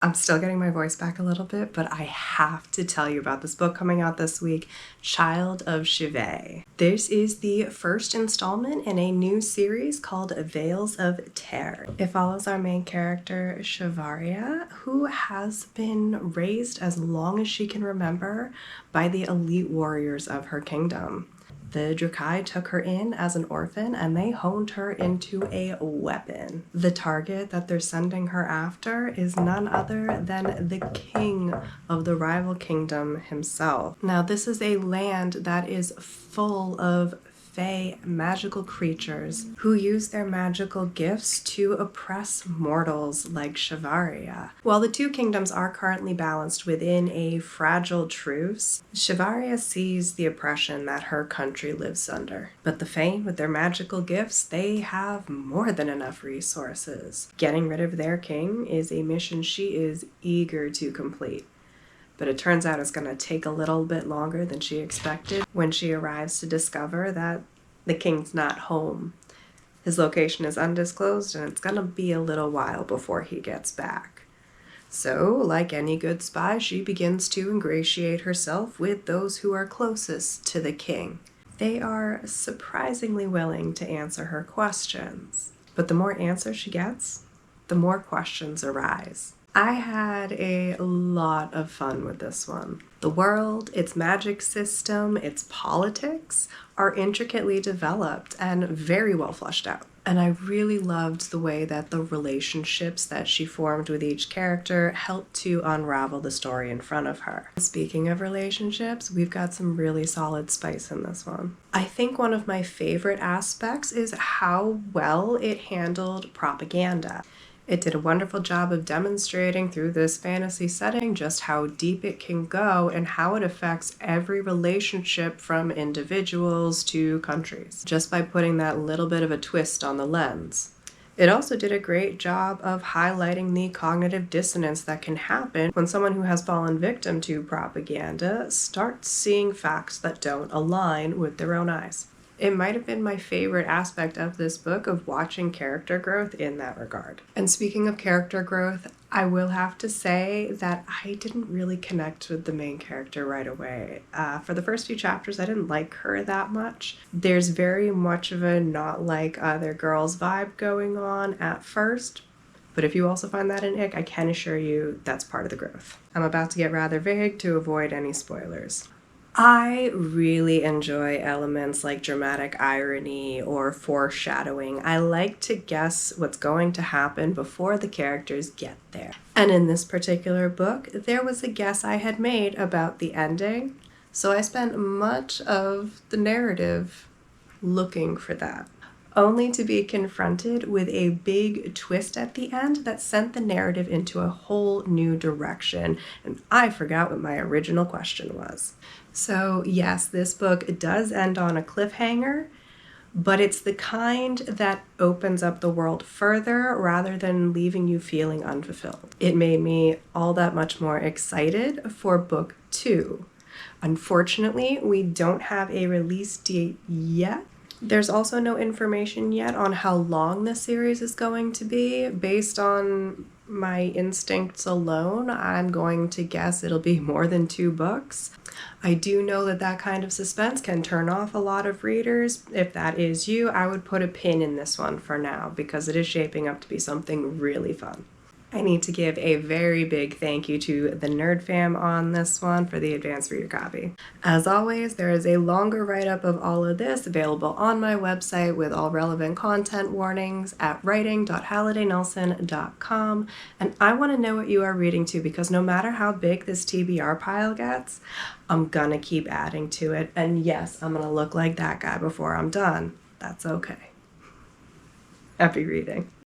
I'm still getting my voice back a little bit, but I have to tell you about this book coming out this week, Child of Shivay. This is the first installment in a new series called Veils of Terror. It follows our main character, Shavaria, who has been raised as long as she can remember by the elite warriors of her kingdom. The Drukai took her in as an orphan and they honed her into a weapon. The target that they're sending her after is none other than the king of the rival kingdom himself. Now, this is a land that is full of fae magical creatures who use their magical gifts to oppress mortals like Shavaria. While the two kingdoms are currently balanced within a fragile truce, Shavaria sees the oppression that her country lives under. But the fae, with their magical gifts, they have more than enough resources. Getting rid of their king is a mission she is eager to complete. But it turns out it's going to take a little bit longer than she expected when she arrives to discover that the king's not home. His location is undisclosed and it's going to be a little while before he gets back. So, like any good spy, she begins to ingratiate herself with those who are closest to the king. They are surprisingly willing to answer her questions. But the more answers she gets, the more questions arise. I had a lot of fun with this one. The world, its magic system, its politics are intricately developed and very well fleshed out. And I really loved the way that the relationships that she formed with each character helped to unravel the story in front of her. Speaking of relationships, we've got some really solid spice in this one. I think one of my favorite aspects is how well it handled propaganda. It did a wonderful job of demonstrating through this fantasy setting just how deep it can go and how it affects every relationship from individuals to countries, just by putting that little bit of a twist on the lens. It also did a great job of highlighting the cognitive dissonance that can happen when someone who has fallen victim to propaganda starts seeing facts that don't align with their own eyes. It might have been my favorite aspect of this book of watching character growth in that regard. And speaking of character growth, I will have to say that I didn't really connect with the main character right away. For the first few chapters, I didn't like her that much. There's very much of a not like other girls vibe going on at first. But if you also find that an ick, I can assure you that's part of the growth. I'm about to get rather vague to avoid any spoilers. I really enjoy elements like dramatic irony or foreshadowing. I like to guess what's going to happen before the characters get there. And in this particular book, there was a guess I had made about the ending, so I spent much of the narrative looking for that, only to be confronted with a big twist at the end that sent the narrative into a whole new direction, and I forgot what my original question was. So yes, this book does end on a cliffhanger, but it's the kind that opens up the world further rather than leaving you feeling unfulfilled. It made me all that much more excited for book 2. Unfortunately, we don't have a release date yet. There's also no information yet on how long the series is going to be. Based on my instincts alone, I'm going to guess it'll be more than 2 books. I do know that that kind of suspense can turn off a lot of readers. If that is you, I would put a pin in this one for now because it is shaping up to be something really fun. I need to give a very big thank you to the Nerd Fam on this one for the advanced reader copy. As always, there is a longer write-up of all of this available on my website with all relevant content warnings at writing.hallidaynelson.com. And I want to know what you are reading to because no matter how big this TBR pile gets, I'm gonna keep adding to it. And yes, I'm gonna look like that guy before I'm done. That's okay. Happy reading.